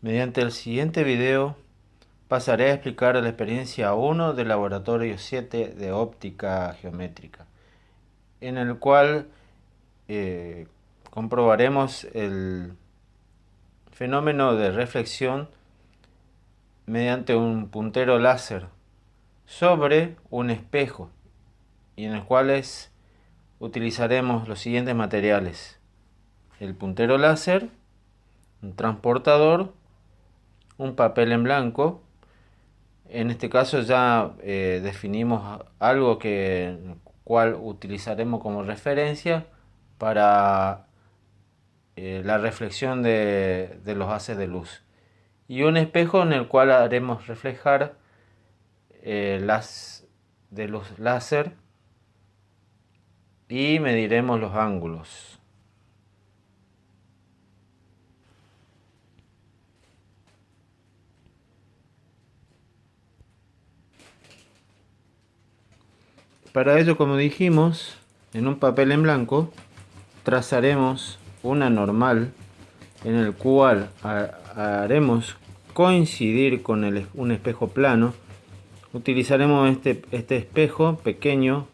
Mediante el siguiente video pasaré a explicar la experiencia 1 del laboratorio 7 de óptica geométrica, en el cual comprobaremos el fenómeno de reflexión mediante un puntero láser sobre un espejo, y en el cual utilizaremos los siguientes materiales: el puntero láser, un transportador, un papel en blanco. En este caso ya definimos algo cual utilizaremos como referencia para la reflexión de los haces de luz, y un espejo en el cual haremos reflejar las de luz láser y mediremos los ángulos. Para ello, como dijimos, en un papel en blanco trazaremos una normal en el cual haremos coincidir con un espejo plano. Utilizaremos este espejo pequeño,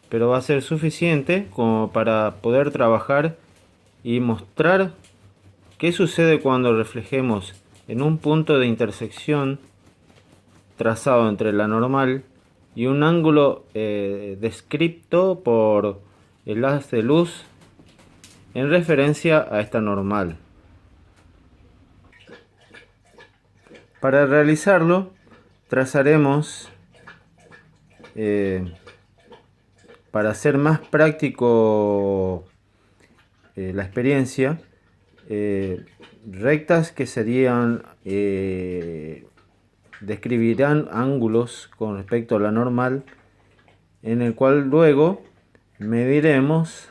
pero va a ser suficiente como para poder trabajar y mostrar qué sucede cuando reflejemos en un punto de intersección trazado entre la normal y un ángulo descrito por el haz de luz en referencia a esta normal. Para realizarlo, trazaremos, para hacer más práctico la experiencia, rectas que serían describirán ángulos con respecto a la normal, en el cual luego mediremos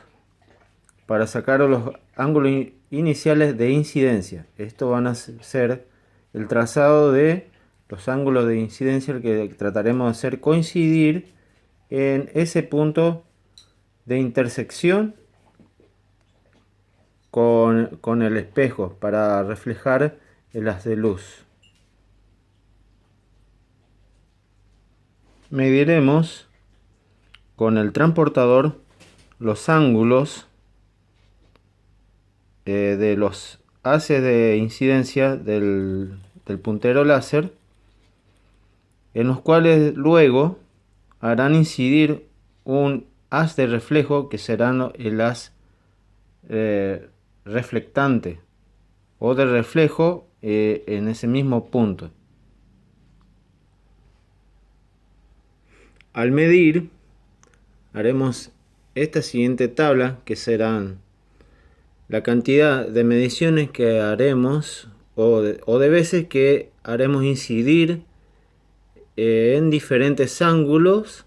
para sacar los ángulos iniciales de incidencia. Esto van a ser el trazado de los ángulos de incidencia, el que trataremos de hacer coincidir en ese punto de intersección con el espejo para reflejar el haz de luz. Mediremos con el transportador los ángulos de los haces de incidencia del puntero láser, en los cuales luego harán incidir un haz de reflejo que será el haz reflectante o de reflejo en ese mismo punto. Al medir, haremos esta siguiente tabla, que serán la cantidad de mediciones que haremos o de veces que haremos incidir en diferentes ángulos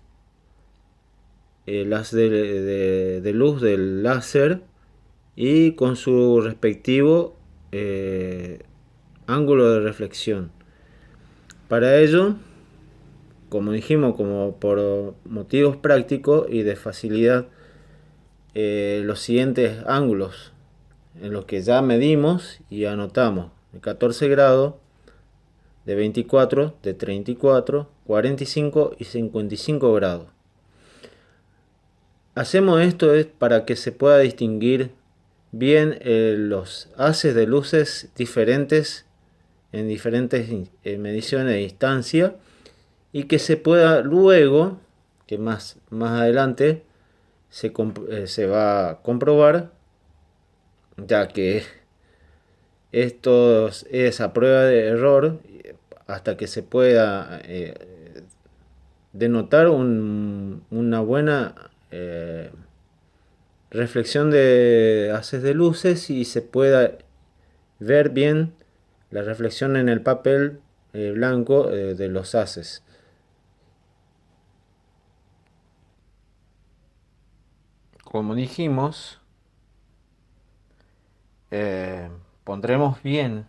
las de luz del láser y con su respectivo ángulo de reflexión. Para ello, como dijimos, como por motivos prácticos y de facilidad, los siguientes ángulos en los que ya medimos y anotamos: de 14 grados, de 24, de 34, 45 y 55 grados. Hacemos esto para que se pueda distinguir bien los haces de luces diferentes en diferentes mediciones de distancia, y que se pueda luego, que más adelante se va a comprobar, ya que esto es a prueba de error, hasta que se pueda denotar una buena reflexión de haces de luces y se pueda ver bien la reflexión en el papel blanco de los haces. Como dijimos, pondremos bien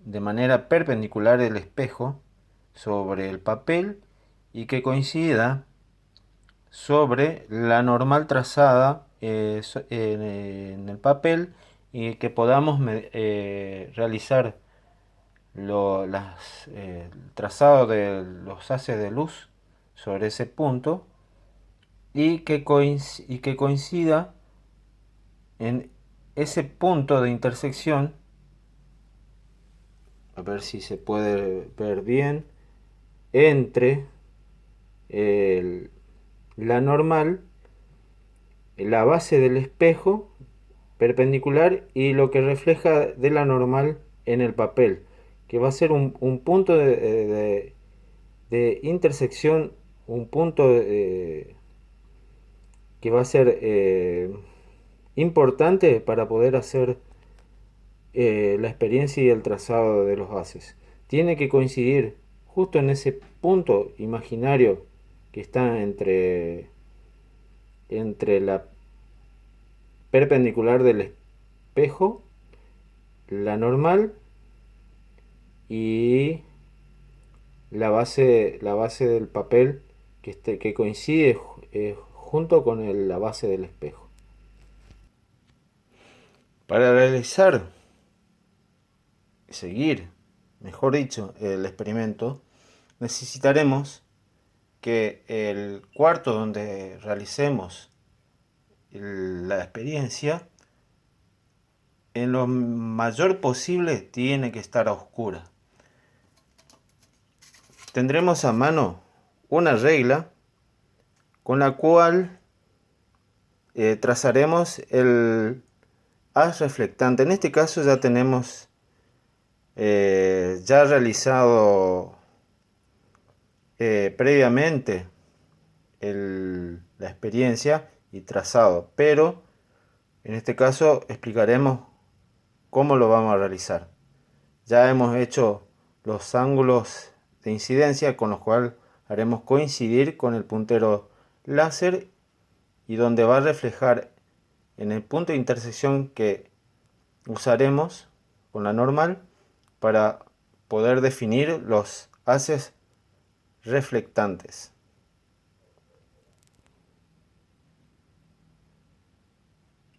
de manera perpendicular el espejo sobre el papel y que coincida sobre la normal trazada en el papel y que podamos realizar el trazado de los haces de luz sobre ese punto y que coincida en ese punto de intersección. A ver si se puede ver bien, entre la normal, la base del espejo perpendicular y lo que refleja de la normal en el papel, que va a ser un punto de intersección, un punto que va a ser importante para poder hacer la experiencia y el trazado de los haces. Tiene que coincidir justo en ese punto imaginario que está entre la perpendicular del espejo, la normal y la base del papel que coincide junto con la base del espejo. Para realizar, seguir, mejor dicho, el experimento, necesitaremos que el cuarto donde realicemos la experiencia, en lo mayor posible, tiene que estar a oscura. Tendremos a mano una regla con la cual trazaremos el haz reflectante. En este caso ya tenemos ya realizado previamente la experiencia y trazado, pero en este caso explicaremos cómo lo vamos a realizar. Ya hemos hecho los ángulos de incidencia con los cuales haremos coincidir con el puntero láser y donde va a reflejar en el punto de intersección que usaremos con la normal para poder definir los haces reflectantes.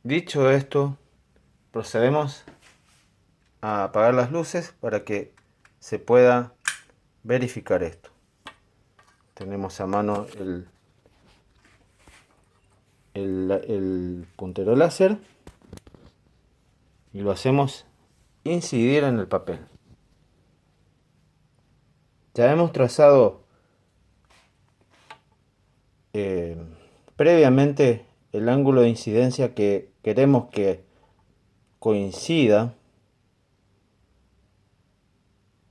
Dicho esto, procedemos a apagar las luces para que se pueda verificar esto. Tenemos a mano el puntero láser y lo hacemos incidir en el papel. Ya hemos trazado previamente el ángulo de incidencia que queremos que coincida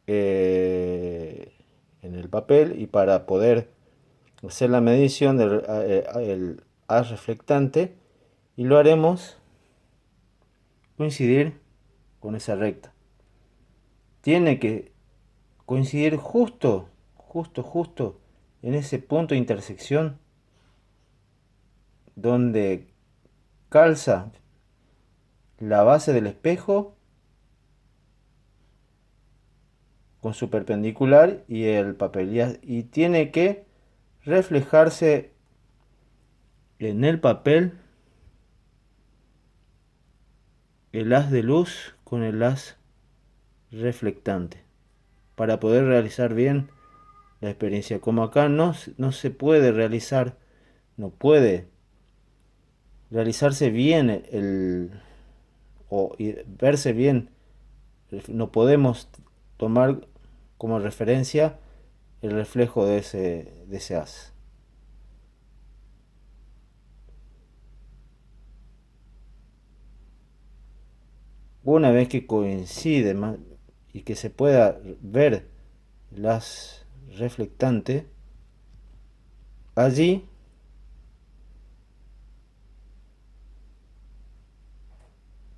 en el papel, y para poder hacer la medición del haz reflectante, y lo haremos coincidir con esa recta. Tiene que coincidir justo en ese punto de intersección donde calza la base del espejo con su perpendicular y el papel, y tiene que reflejarse en el papel el haz de luz con el haz reflectante para poder realizar bien la experiencia. Como acá no se puede realizar, no puede realizarse bien o verse bien, no podemos tomar como referencia el reflejo de ese haz. Una vez que coincide y que se pueda ver el haz reflectante, allí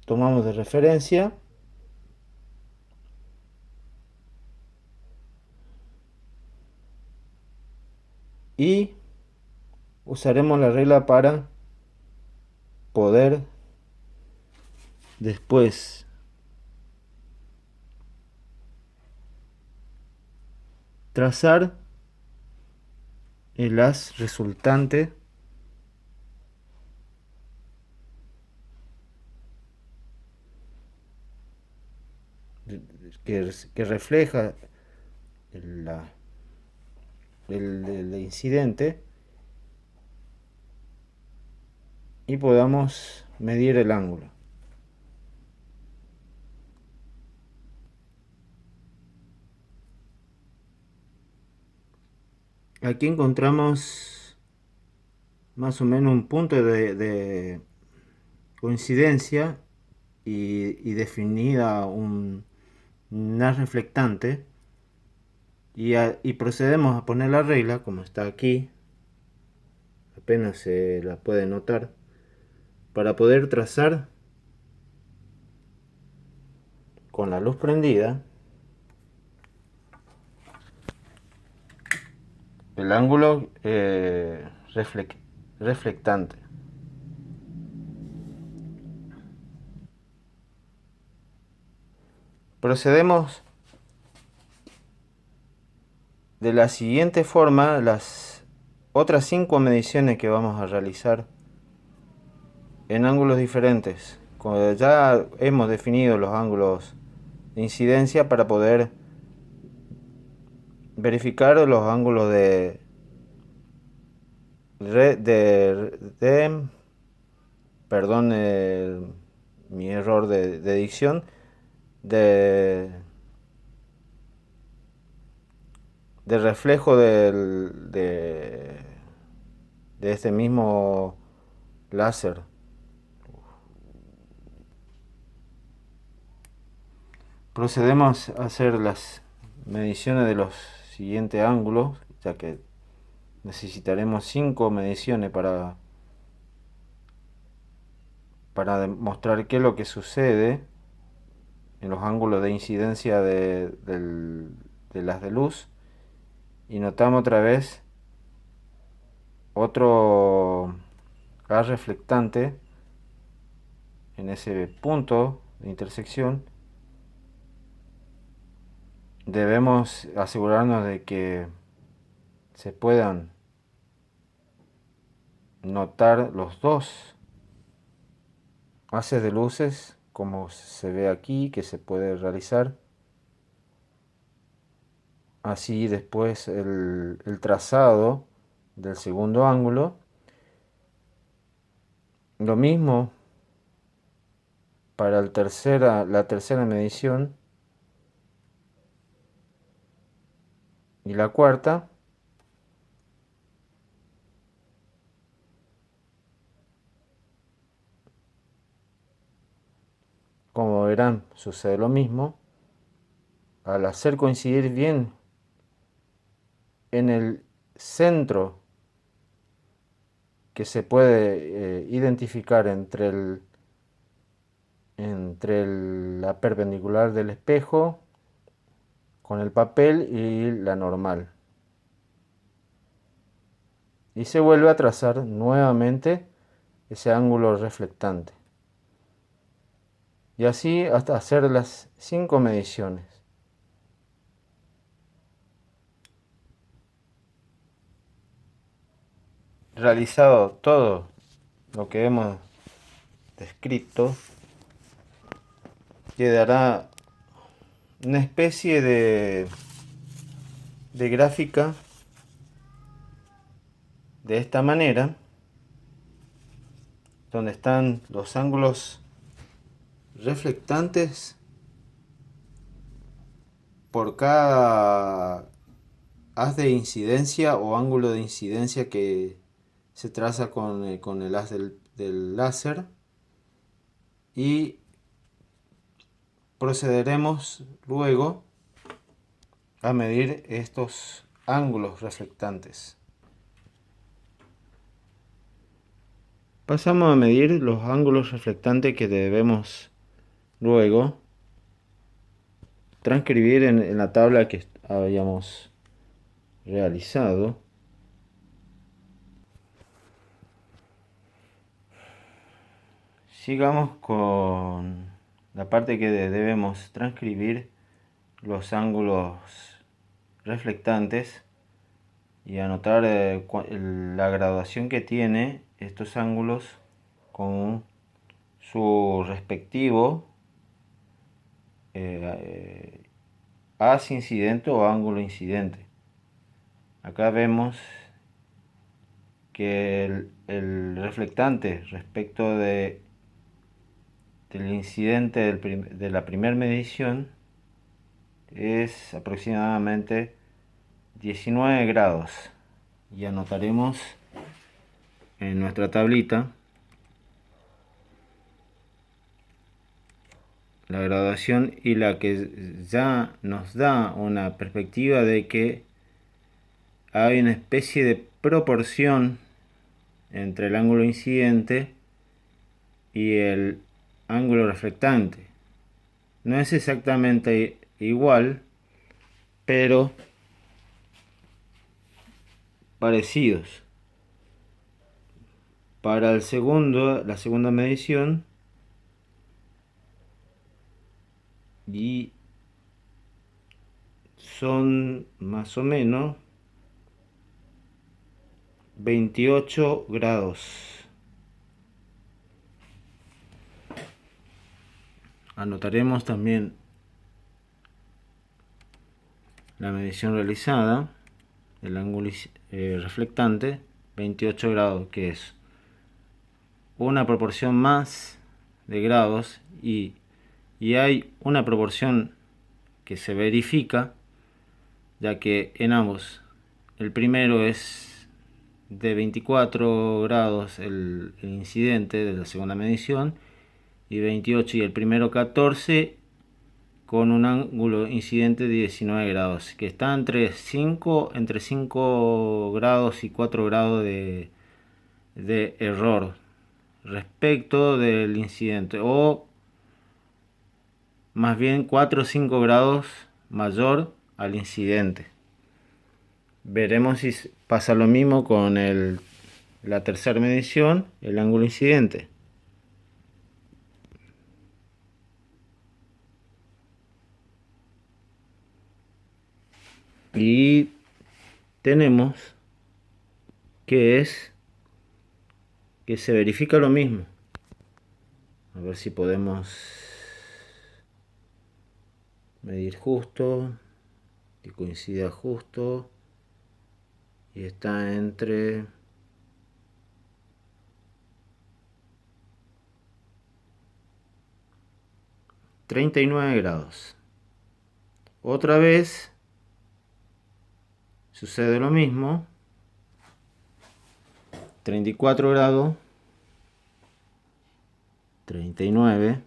tomamos de referencia y usaremos la regla para poder después trazar el haz resultante . que refleja el incidente y podamos medir el ángulo. Aquí encontramos más o menos un punto de coincidencia y definida una reflectante y procedemos a poner la regla como está aquí, apenas se la puede notar, para poder trazar con la luz prendida el ángulo reflectante. Procedemos de la siguiente forma. Las otras 5 mediciones que vamos a realizar en ángulos diferentes, cuando ya hemos definido los ángulos de incidencia para poder verificar los ángulos perdón, mi error de dicción, de reflejo de este mismo láser. Procedemos a hacer las mediciones de los siguientes ángulos, ya que necesitaremos 5 mediciones para demostrar qué es lo que sucede en los ángulos de incidencia de las de luz. Y notamos otra vez otro haz reflectante en ese punto de intersección. Debemos asegurarnos de que se puedan notar los dos haces de luces, como se ve aquí, que se puede realizar. Así después el trazado del segundo ángulo. Lo mismo para la tercera medición y la cuarta. Como verán, sucede lo mismo. Al hacer coincidir bien en el centro que se puede identificar entre la perpendicular del espejo con el papel y la normal. Y se vuelve a trazar nuevamente ese ángulo reflectante. Y así hasta hacer las 5 mediciones. Realizado todo lo que hemos descrito, quedará una especie de gráfica de esta manera, donde están los ángulos reflectantes por cada haz de incidencia o ángulo de incidencia que se traza con el haz del láser, y procederemos luego a medir estos ángulos reflectantes. Pasamos a medir los ángulos reflectantes que debemos luego transcribir en la tabla que habíamos realizado. Sigamos con la parte que debemos transcribir los ángulos reflectantes y anotar la graduación que tiene estos ángulos con su respectivo haz incidente o ángulo incidente. Acá vemos que el reflectante respecto del incidente de la primera medición es aproximadamente 19 grados. Y anotaremos en nuestra tablita la graduación, y la que ya nos da una perspectiva de que hay una especie de proporción entre el ángulo incidente y el ángulo reflectante. No es exactamente igual, pero parecidos. Para la segunda medición, y son más o menos 28 grados. Anotaremos también la medición realizada, el ángulo reflectante, 28 grados, que es una proporción más de grados, y hay una proporción que se verifica, ya que en ambos, el primero es de 24 grados el incidente de la segunda medición, y 28, y el primero 14, con un ángulo incidente de 19 grados, que está entre 5 grados y 4 grados de error respecto del incidente, o más bien 4 o 5 grados mayor al incidente. Veremos si pasa lo mismo con la tercera medición, el ángulo incidente. Y tenemos que se verifica lo mismo. A ver si podemos medir justo, que coincida justo, y está entre 39 grados. Otra vez sucede lo mismo, 34 grados, 39,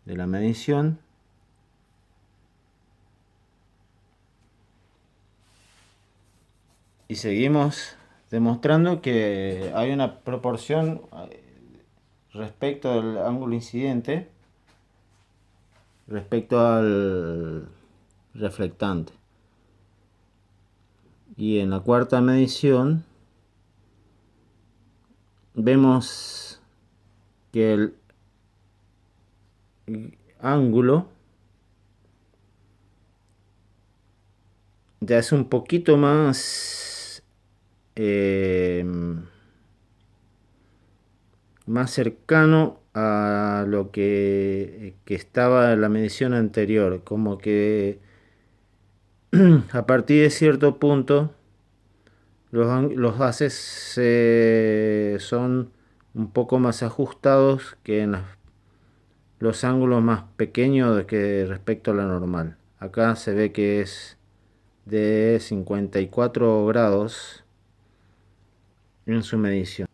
de la medición, y seguimos demostrando que hay una proporción respecto del ángulo incidente respecto al reflectante. Y en la cuarta medición vemos que el ángulo ya es un poquito más cercano a lo que estaba en la medición anterior, como que a partir de cierto punto los bases son un poco más ajustados que en los ángulos más pequeños que respecto a la normal. Acá se ve que es de 54 grados en su medición.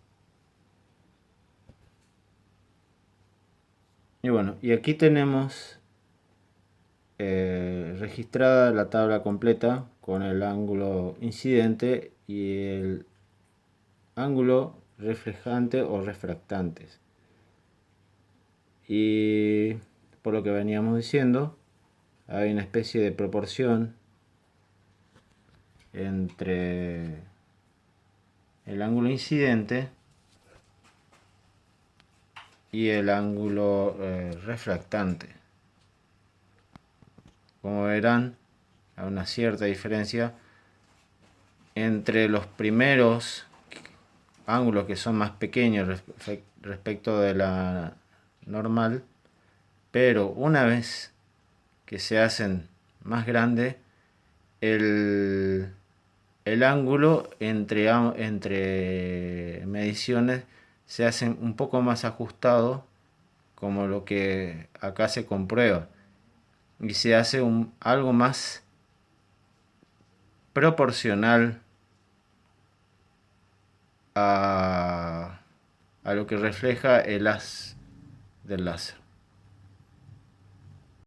Y bueno, y aquí tenemos registrada la tabla completa con el ángulo incidente y el ángulo reflejante o refractantes. Y por lo que veníamos diciendo, hay una especie de proporción entre el ángulo incidente y el ángulo refractante. Como verán, hay una cierta diferencia entre los primeros ángulos que son más pequeños respecto de la normal, pero una vez que se hacen más grandes, el ángulo entre mediciones se hacen un poco más ajustado, como lo que acá se comprueba, y se hace algo más proporcional a lo que refleja el haz del láser.